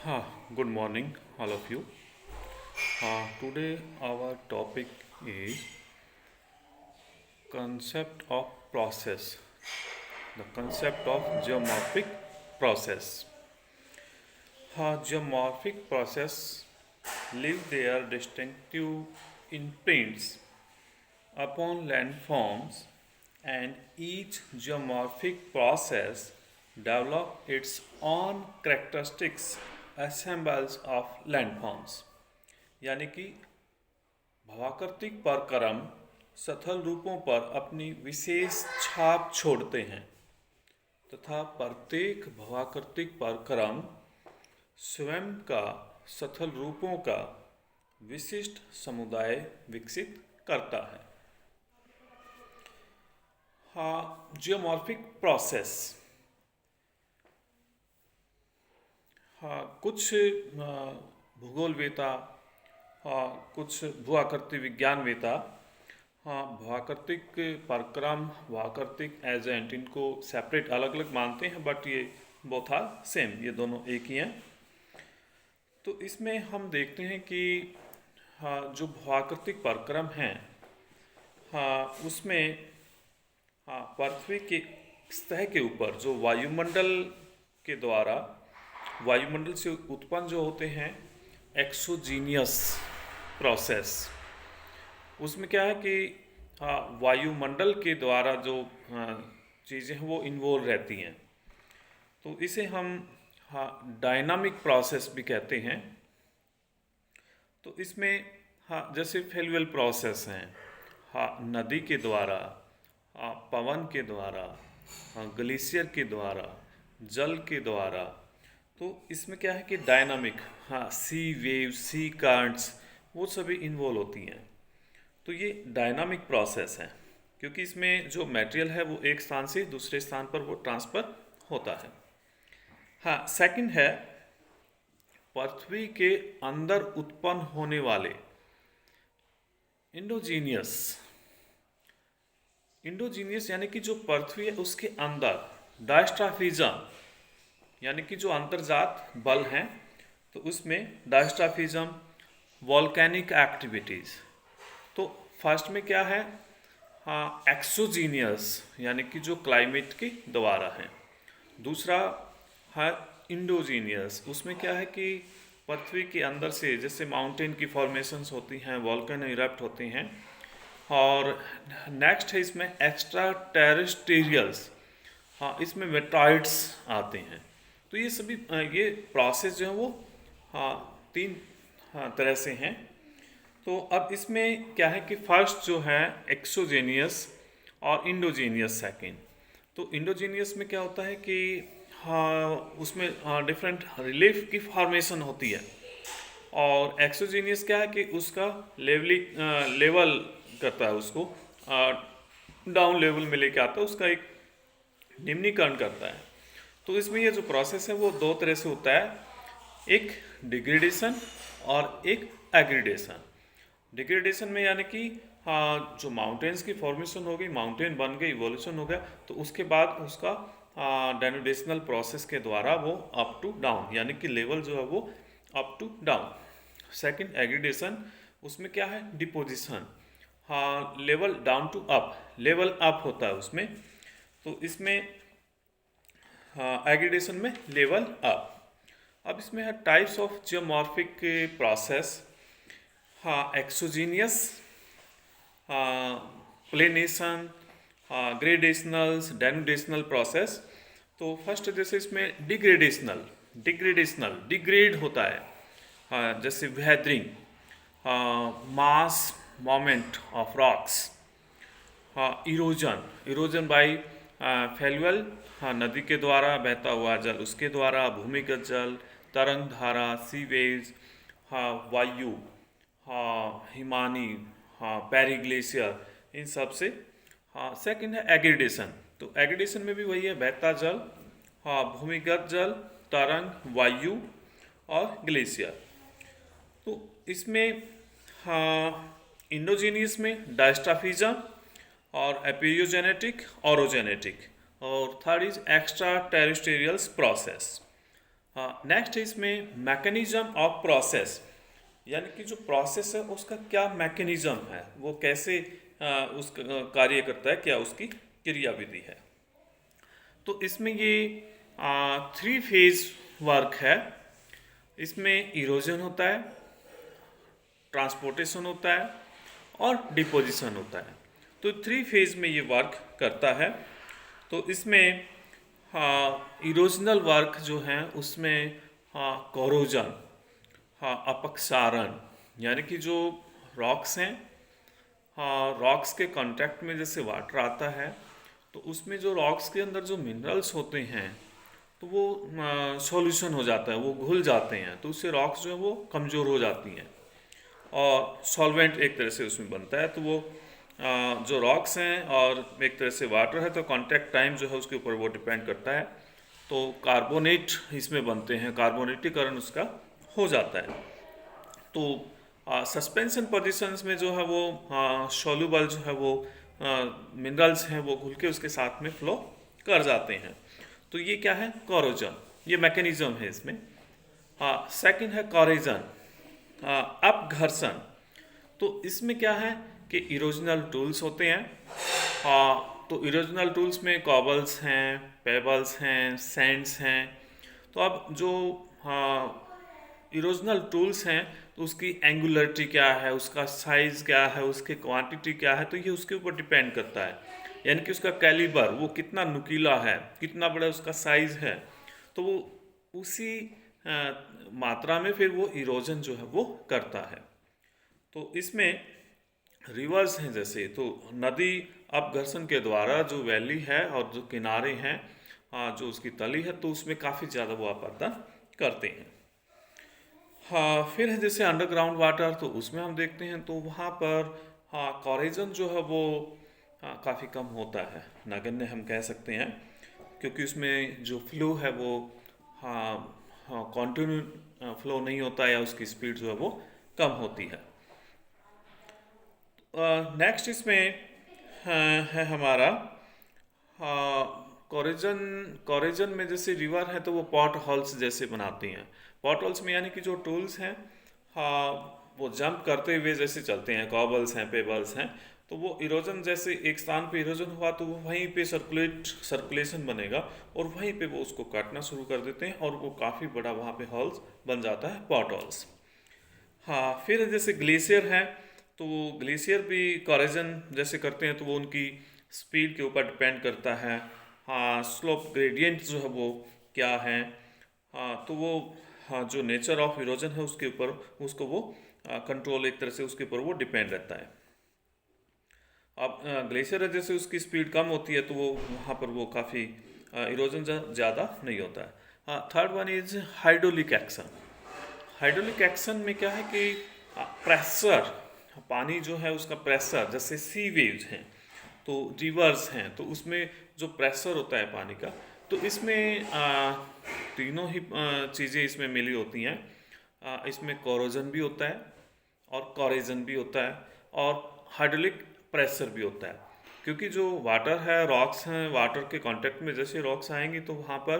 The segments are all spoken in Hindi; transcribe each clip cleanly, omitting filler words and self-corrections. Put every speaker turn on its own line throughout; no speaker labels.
Good morning, all of you. Today our topic is concept of process, the concept of geomorphic process. Geomorphic process leave their distinctive imprints upon landforms, and each geomorphic process develop its own characteristics assembles of landforms. यानी कि भावाकृतिक परक्रम सथल रूपों पर अपनी विशेष छाप छोड़ते हैं तथा प्रत्येक भावाकृतिक परक्रम स्वयं का सथल रूपों का विशिष्ट समुदाय विकसित करता है। जियोमॉर्फिक प्रोसेस कुछ भूगोलवेता, कुछ भूआकृति विज्ञानवेता भूआकृतिक परक्रम, भूआकृतिक एजेंट इनको सेपरेट अलग अलग मानते हैं, बट ये बोथ आर सेम, ये दोनों एक ही हैं। तो इसमें हम देखते हैं कि जो भूआकृतिक परक्रम हैं उसमें पृथ्वी के सतह के ऊपर जो वायुमंडल के द्वारा वायुमंडल से उत्पन्न जो होते हैं एक्सोजीनियस प्रोसेस, उसमें क्या है कि वायुमंडल के द्वारा जो चीज़ें हैं वो इन्वॉल्व रहती हैं, तो इसे हम डायनामिक प्रोसेस भी कहते हैं। तो इसमें जैसे फेल्युअल प्रोसेस हैं, नदी के द्वारा, पवन के द्वारा, ग्लेशियर के द्वारा, जल के द्वारा, तो इसमें क्या है कि डायनामिक सी वेव, सी करंट्स वो सभी इन्वॉल्व होती हैं। तो ये डायनामिक प्रोसेस है क्योंकि इसमें जो मटेरियल है वो एक स्थान से दूसरे स्थान पर वो ट्रांसफ़र होता है। सेकंड है पृथ्वी के अंदर उत्पन्न होने वाले इंडोजीनियस यानी कि जो पृथ्वी है उसके अंदर डायस्ट्राफिज्म यानी कि जो अंतर्जात बल हैं, तो उसमें डायस्ट्राफिज्म, वॉल्केनिक एक्टिविटीज़। तो फर्स्ट में क्या है, एक्सोजीनियस यानी कि जो क्लाइमेट के द्वारा है। दूसरा है इंडोजीनियस, उसमें क्या है कि पृथ्वी के अंदर से जैसे माउंटेन की फॉर्मेशंस होती हैं, वॉल्केनो इरप्ट होते हैं। और नेक्स्ट है इसमें एक्स्ट्रा टेरेस्टेरियल्स, इसमें मेटॉइड्स आते हैं। तो ये सभी ये प्रोसेस जो है वो तीन तरह से हैं। तो अब इसमें क्या है कि फर्स्ट जो है एक्सोजेनियस और इंडोजीनियस सेकेंड। तो इंडोजीनियस में क्या होता है कि उसमें डिफरेंट रिलीफ की फॉर्मेशन होती है, और एक्सोजीनियस क्या है कि उसका लेवल करता है, उसको डाउन लेवल में लेके आता है, उसका एक निम्नीकरण करता है। तो इसमें ये जो प्रोसेस है वो दो तरह से होता है, एक डिग्रेडेशन और एक एग्रीडेशन। डिग्रेडेशन में यानी कि जो माउंटेन्स की फॉर्मेशन हो गई, माउंटेन बन गई, इवोल्यूशन हो गया, तो उसके बाद उसका डेनुडेशनल प्रोसेस के द्वारा वो अप टू डाउन यानी कि लेवल जो है वो up to down. Second aggradation, उसमें क्या है deposition, level down to up, level up होता है उसमें। तो इसमें एग्रीडेशन में लेवल अप। अब इसमें है types of geomorphic process, exogenous, planation, gradationals, denudational process. तो फर्स्ट जैसे इसमें डिग्रेड होता है, जैसे weathering, mass moment of rocks, erosion by fluvial, नदी के द्वारा बहता हुआ जल, उसके द्वारा भूमिगत जल, तरंग धारा, सी वेव्स, वायु, हिमानी, पेरीग्लेशियर, इन सब से। सेकंड है एग्रीडेशन। तो एग्रीडेशन में भी वही है, बहता जल, भूमिगत जल, तरंग, वायु और ग्लेशियर। तो इसमें इंडोजीनियस में डायस्ट्राफिज्म और एपियोजेनेटिक, ओरोजेनेटिक, और third is extra terrestrials process. Next इसमें मैकेनिज्म ऑफ प्रोसेस, यानी कि जो प्रोसेस है उसका क्या मैकेनिज्म है, वो कैसे उसका कार्य करता है, क्या उसकी क्रियाविधि है। तो इसमें ये 3 फेज वर्क है। इसमें इरोजन होता है, ट्रांसपोर्टेशन होता है और डिपोजिशन होता है। तो 3 फेज में ये वर्क करता है। तो इसमें इरोजनल वर्क जो है उसमें कोरोजन, अपक्षारण, यानी कि जो रॉक्स हैं, रॉक्स के कांटेक्ट में जैसे वाटर आता है तो उसमें जो रॉक्स के अंदर जो मिनरल्स होते हैं तो वो सॉल्यूशन हो जाता है, वो घुल जाते हैं, तो उससे रॉक्स जो है वो कमज़ोर हो जाती हैं और सॉल्वेंट एक तरह से उसमें बनता है। तो वो जो रॉक्स हैं और एक तरह से वाटर है, तो कांटेक्ट टाइम जो है उसके ऊपर वो डिपेंड करता है। तो कार्बोनेट इसमें बनते हैं, कार्बोनेटीकरण उसका हो जाता है। तो सस्पेंशन पोजीशंस में जो है वो सॉल्युबल जो है वो मिनरल्स हैं वो घुल के उसके साथ में फ्लो कर जाते हैं। तो ये क्या है, कोरोजन, ये मैकेनिज्म है इसमें। सेकंड है कोरेजन, अपघर्षण। तो इसमें क्या है कि इरोजनल टूल्स होते हैं। तो इरोजनल टूल्स में कॉबल्स हैं, पेबल्स हैं, सैंड्स हैं। तो अब जो इरोजनल टूल्स हैं तो उसकी एंगुलरिटी क्या है, उसका साइज़ क्या है, उसकी क्वांटिटी क्या है, तो ये उसके ऊपर डिपेंड करता है। यानी कि उसका कैलिबर, वो कितना नुकीला है, कितना बड़ा उसका साइज़ है, तो वो उसी मात्रा में फिर वो इरोजन जो है वो करता है। तो इसमें रिवर्स हैं जैसे, तो नदी अपघर्षण के द्वारा जो वैली है और जो किनारे हैं, जो उसकी तली है, तो उसमें काफ़ी ज़्यादा वो अपर्दन करते हैं। फिर है जैसे अंडरग्राउंड वाटर, तो उसमें हम देखते हैं तो वहाँ पर कोरेजन जो है वो काफ़ी कम होता है, नगण्य हम कह सकते हैं, क्योंकि उसमें जो फ्लो है वो कॉन्टिन्यू फ्लो नहीं होता या उसकी स्पीड जो है वो कम होती है। नेक्स्ट इसमें है हमारा कोरेजन। कोरेजन में जैसे रिवर है तो वो पॉट होल्स जैसे बनाती हैं। पॉट होल्स में यानी कि जो टूल्स हैं वो जंप करते हुए जैसे चलते हैं, कॉबल्स हैं, पेबल्स हैं, तो वो इरोजन जैसे एक स्थान पे इरोजन हुआ तो वो वहीं पे सर्कुलेशन बनेगा और वहीं पे वो उसको काटना शुरू कर देते हैं और वो काफ़ी बड़ा वहाँ पे हॉल्स बन जाता है, पॉट हॉल्स। फिर जैसे ग्लेशियर हैं, तो ग्लेशियर भी कोरेजन जैसे करते हैं, तो वो उनकी स्पीड के ऊपर डिपेंड करता है। स्लोप ग्रेडियंट जो है वो क्या है, तो वो जो नेचर ऑफ इरोजन है उसके ऊपर उसको वो कंट्रोल एक तरह से उसके ऊपर वो डिपेंड रहता है। अब ग्लेशियर है जैसे उसकी स्पीड कम होती है तो वो वहाँ पर वो काफ़ी इरोजन ज़्यादा नहीं होता है। Third one is hydraulic action. Hydraulic action में क्या है कि प्रेशर, पानी जो है उसका प्रेशर, जैसे सी वेव्स हैं तो रिवर्स हैं, तो उसमें जो प्रेशर होता है पानी का, तो इसमें तीनों ही चीज़ें इसमें मिली होती हैं। इसमें कोरोजन भी होता है और कोरेजन भी होता है और हाइड्रोलिक प्रेशर भी होता है। क्योंकि जो वाटर है, रॉक्स हैं, वाटर के कांटेक्ट में जैसे रॉक्स आएंगी तो वहाँ पर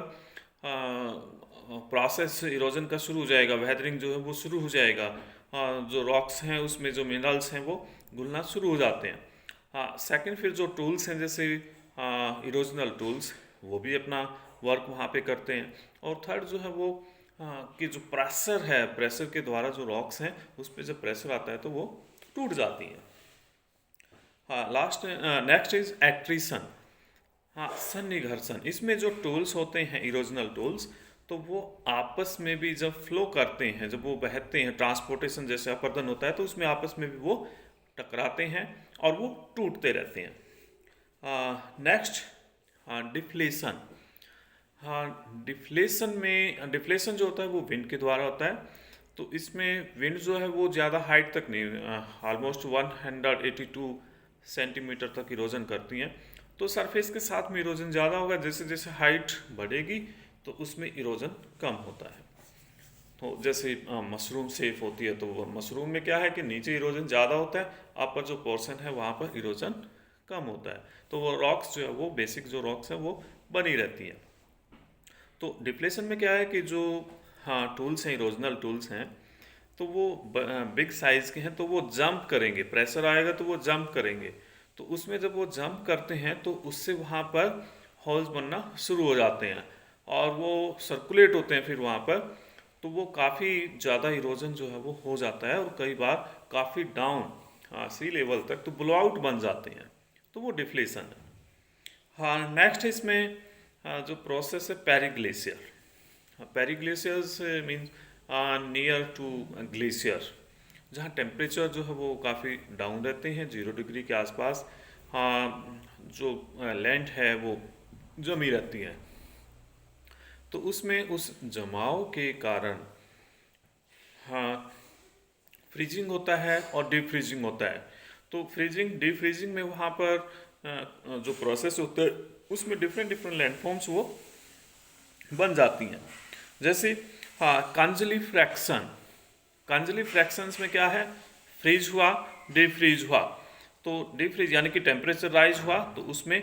प्रोसेस इरोजन का शुरू हो जाएगा, वेदरिंग जो है वो शुरू हो जाएगा। जो रॉक्स हैं उसमें जो मिनरल्स हैं वो घुलना शुरू हो जाते हैं। सेकंड, फिर जो टूल्स हैं जैसे इरोजनल टूल्स, वो भी अपना वर्क वहाँ पे करते हैं। और थर्ड जो है वो कि जो प्रेशर है, प्रेशर के द्वारा जो रॉक्स हैं उस पर जब प्रेशर आता है तो वो टूट जाती हैं। नेक्स्ट इज एक्ट्रीसन, सन्निघर्षण। इसमें जो टूल्स होते हैं इरोजनल टूल्स, तो वो आपस में भी जब फ्लो करते हैं, जब वो बहते हैं, ट्रांसपोर्टेशन जैसे अपर्दन होता है, तो उसमें आपस में भी वो टकराते हैं और वो टूटते रहते हैं। Next deflation. डिफ्लेशन जो होता है वो विंड के द्वारा होता है। तो इसमें विंड जो है वो ज़्यादा हाइट तक नहीं, ऑलमोस्ट 182 सेंटीमीटर तक इरोजन करती हैं। तो सरफेस के साथ में इरोजन ज़्यादा होगा, जैसे जैसे हाइट बढ़ेगी तो उसमें इरोजन कम होता है। तो जैसे मशरूम शेप होती है, तो मशरूम में क्या है कि नीचे इरोजन ज़्यादा होता है, अपर जो पोर्शन है वहाँ पर इरोजन कम होता है। तो वो रॉक्स जो है वो बेसिक जो रॉक्स हैं वो बनी रहती हैं। तो डिप्लेशन में क्या है कि जो टूल्स हैं, इरोजनल टूल्स हैं, तो वो बिग साइज़ के हैं, तो वो जंप करेंगे, प्रेशर आएगा तो वो जंप करेंगे। तो उसमें जब वो जंप करते हैं तो उससे वहाँ पर होल्स बनना शुरू हो जाते हैं और वो सर्कुलेट होते हैं फिर वहाँ पर। तो वो काफ़ी ज़्यादा इरोजन जो है वो हो जाता है और कई बार काफ़ी डाउन सी लेवल तक तो ब्लो आउट बन जाते हैं। तो वो डिफ्लेशन है। हाँ, नेक्स्ट इसमें जो प्रोसेस है पेरिग्लेशियर। पेरिग्लेशियर्स मीन्स नियर टू ग्लेशियर, जहाँ टेम्परेचर जो है वो काफ़ी डाउन रहते हैं, 0 डिग्री के आसपास। हाँ, जो लैंड है वो जमी रहती है। तो उसमें उस जमाव के कारण हाँ फ्रीजिंग होता है और डीप फ्रीजिंग होता है। तो फ्रीजिंग डीप फ्रीजिंग में वहाँ पर जो प्रोसेस होता है उसमें डिफरेंट डिफरेंट लैंडफॉर्म्स वो बन जाती हैं। जैसे कांजली फ्रैक्शन। कांजली फ्रैक्शंस में क्या है, फ्रीज हुआ, डीप फ्रीज हुआ। तो डीप फ्रीज यानी कि टेम्परेचर राइज हुआ तो उसमें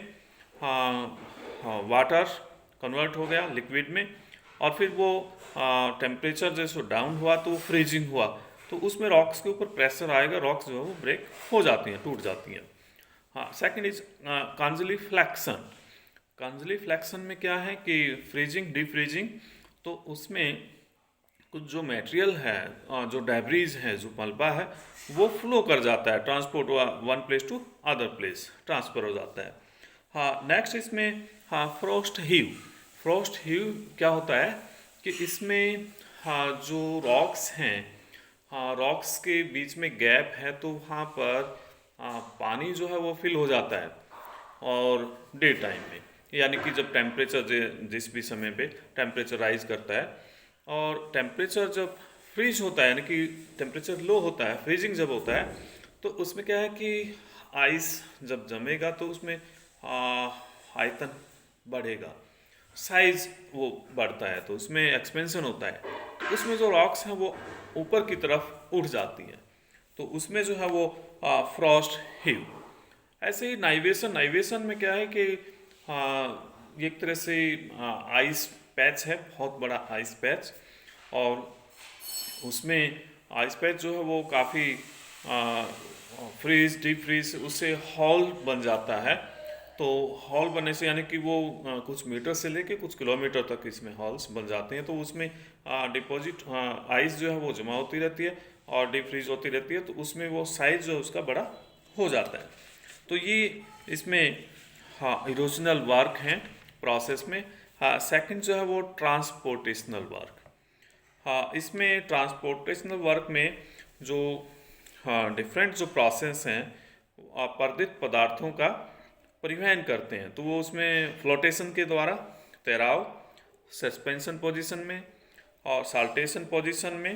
वाटर कन्वर्ट हो गया लिक्विड में, और फिर वो टेम्परेचर जैसे डाउन हुआ तो फ्रीजिंग हुआ। तो उसमें रॉक्स के ऊपर प्रेशर आएगा, रॉक्स जो है वो ब्रेक हो जाती हैं, टूट जाती हैं। हाँ, second is Kanjli flexion. Kanjli flexion में क्या है कि फ्रीजिंग डीप फ्रीजिंग, तो उसमें कुछ जो मटेरियल है जो डेब्रीज है, जो मलबा है, वो फ्लो कर जाता है, transport one place to other place transfer हो जाता है। हाँ, नेक्स्ट इसमें फ्रोस्ट हीव। फ्रोस्ट हीव क्या होता है कि इसमें जो रॉक्स हैं, रॉक्स के बीच में गैप है तो वहाँ पर पानी जो है वो फिल हो जाता है और डे टाइम में, यानी कि जब टेम्परेचर जिस भी समय पे टेम्परेचर राइज करता है और टेम्परेचर जब फ्रीज होता है, यानी कि टेम्परेचर लो होता है, फ्रीजिंग जब होता है, तो उसमें क्या है कि आइस जब जमेगा तो उसमें आयतन बढ़ेगा, साइज वो बढ़ता है, तो उसमें एक्सपेंशन होता है। तो उसमें जो रॉक्स हैं वो ऊपर की तरफ उठ जाती हैं, तो उसमें जो है वो फ्रॉस्ट हीव। ऐसे ही नाइवेशन। नाइवेशन में क्या है कि ये एक तरह से आइस पैच है, बहुत बड़ा आइस पैच, और उसमें आइस पैच जो है वो काफ़ी फ्रीज डीप फ्रीज उससे हॉल बन जाता है। तो हॉल बनने से यानी कि वो कुछ मीटर से लेके कुछ किलोमीटर तक इसमें हॉल्स बन जाते हैं। तो उसमें डिपॉजिट आइस जो है वो जमा होती रहती है और डीप फ्रीज होती रहती है, तो उसमें वो साइज जो है उसका बड़ा हो जाता है। तो ये इसमें इरोजनल वर्क हैं प्रोसेस में। सेकंड जो है वो ट्रांसपोर्टेशनल वर्क। इसमें ट्रांसपोर्टेशनल वर्क में जो डिफरेंट जो प्रोसेस हैं अपरदित पदार्थों का परिवहन करते हैं, तो वो उसमें फ्लोटेशन के द्वारा, तैराव, सस्पेंशन पोजीशन में और साल्टेशन पोजीशन में,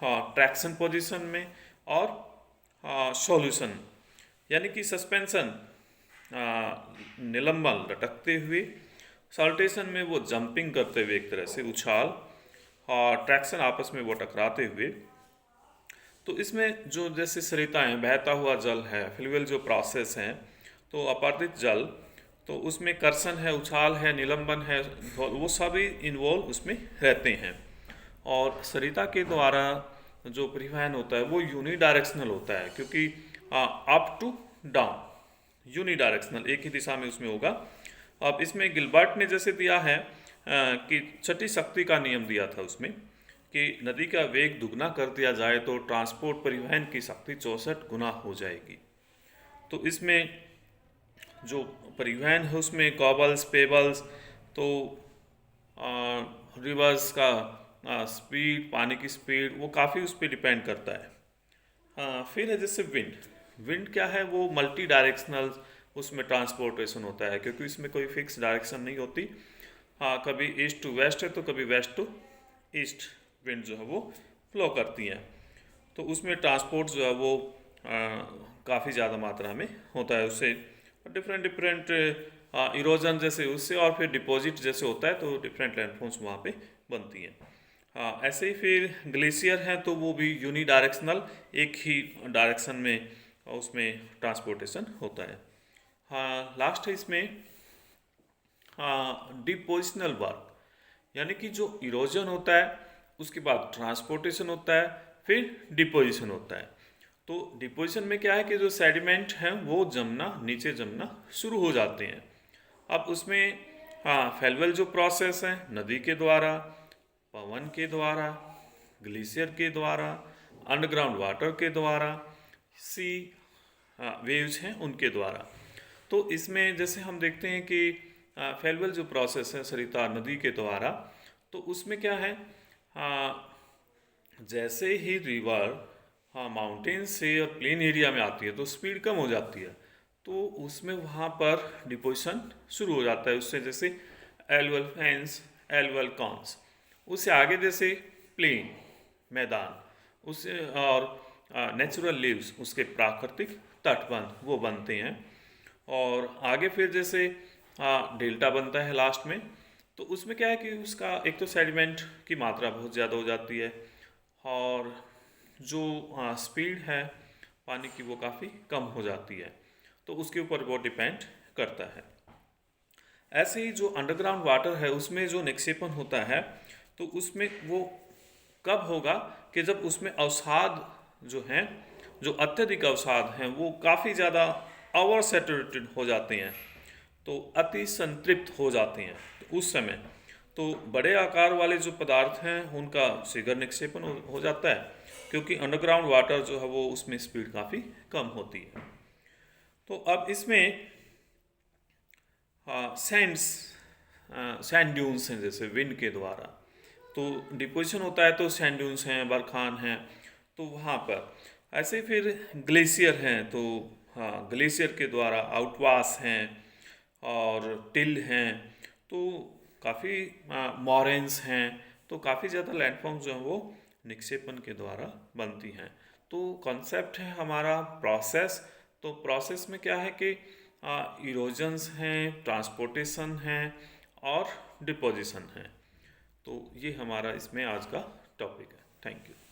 ट्रैक्शन पोजीशन में और सॉल्यूशन यानी कि सस्पेंशन निलंबन लटकते हुए, साल्टेशन में वो जंपिंग करते हुए एक तरह से उछाल, और ट्रैक्शन आपस में वो टकराते हुए। तो इसमें जो जैसे सरिताएं, बहता हुआ जल है, फ्लूवियल जो प्रोसेस हैं, तो अपर्दित जल, तो उसमें कर्षण है, उछाल है, निलंबन है, वो सभी इन्वॉल्व उसमें रहते हैं। और सरिता के द्वारा जो परिवहन होता है वो यूनि डायरेक्शनल होता है, क्योंकि up to down unidirectional एक ही दिशा में उसमें होगा। अब इसमें गिलबर्ट ने जैसे दिया है कि छठी शक्ति का नियम दिया था उसमें कि नदी का वेग दुगना कर दिया जाए तो ट्रांसपोर्ट परिवहन की शक्ति 64 गुना हो जाएगी। तो इसमें जो परिवहन है उसमें कॉबल्स, पेबल्स, तो रिवर्स का स्पीड, पानी की स्पीड, वो काफ़ी उस पर डिपेंड करता है। फिर है जैसे विंड। विंड क्या है, वो मल्टी डायरेक्शनल उसमें ट्रांसपोर्टेशन होता है, क्योंकि इसमें कोई फिक्स डायरेक्शन नहीं होती। कभी ईस्ट टू वेस्ट है तो कभी वेस्ट टू ईस्ट विंड जो है वो फ्लो करती हैं। तो उसमें ट्रांसपोर्ट जो है वो काफ़ी ज़्यादा मात्रा में होता है, उससे डिफरेंट डिफरेंट इरोजन जैसे उससे, और फिर डिपॉजिट जैसे होता है तो डिफरेंट लैंडफॉर्म्स वहाँ पे बनती हैं। ऐसे ही फिर ग्लेशियर हैं तो वो भी यूनी डायरेक्शनल, एक ही डायरेक्शन में उसमें ट्रांसपोर्टेशन होता है। लास्ट है इसमें डिपोजिशनल वर्क, यानी कि जो इरोजन होता है उसके बाद ट्रांसपोर्टेशन होता है, फिर डिपोजिशन होता है। तो डिपोजिशन में क्या है कि जो सेडिमेंट हैं वो जमना, नीचे जमना शुरू हो जाते हैं। अब उसमें फेल्वल जो प्रोसेस है, नदी के द्वारा, पवन के द्वारा, ग्लेशियर के द्वारा, अंडरग्राउंड वाटर के द्वारा, सी वेव्स हैं उनके द्वारा। तो इसमें जैसे हम देखते हैं कि फेल्वल जो प्रोसेस है सरिता नदी के द्वारा, तो उसमें क्या है, जैसे ही रिवर माउंटेन से और प्लेन एरिया में आती है तो स्पीड कम हो जाती है, तो उसमें वहाँ पर डिपोजिशन शुरू हो जाता है। उससे जैसे एलुअल फेंस, एलुअल कॉन्स, उससे आगे जैसे प्लेन मैदान, उससे और नेचुरल लीव्स, उसके प्राकृतिक तटबंध वो बनते हैं। और आगे फिर जैसे डेल्टा बनता है लास्ट में, तो उसमें क्या है कि उसका एक तो सेडिमेंट की मात्रा बहुत ज़्यादा हो जाती है और जो स्पीड है पानी की वो काफ़ी कम हो जाती है, तो उसके ऊपर वो डिपेंड करता है। ऐसे ही जो अंडरग्राउंड वाटर है उसमें जो निक्षेपण होता है, तो उसमें वो कब होगा कि जब उसमें अवसाद जो हैं, जो अत्यधिक अवसाद हैं वो काफ़ी ज़्यादा ओवर सैचुरेटेड हो जाते हैं, तो अति संतृप्त हो जाते हैं। तो उस समय तो बड़े आकार वाले जो पदार्थ हैं उनका शीघ्र निक्षेपण हो जाता है, क्योंकि अंडरग्राउंड वाटर जो है वो उसमें स्पीड काफ़ी कम होती है। तो अब इसमें सैंड्स, सैंड ड्यून्स हैं जैसे विंड के द्वारा, तो डिपोजिशन होता है तो सैंड ड्यून्स हैं, बरखान हैं, तो वहाँ पर ऐसे फिर ग्लेशियर हैं, तो ग्लेशियर के द्वारा आउटवास हैं और टिल हैं, तो काफ़ी मॉरेन्स हैं, तो काफ़ी ज़्यादा लैंडफॉर्म जो हैं वो निक्षेपण के द्वारा बनती हैं। तो कॉन्सेप्ट है हमारा प्रोसेस। तो प्रोसेस में क्या है कि इरोजन्स हैं, ट्रांसपोर्टेशन हैं और डिपोजिशन है। तो ये हमारा इसमें आज का टॉपिक है। Thank you.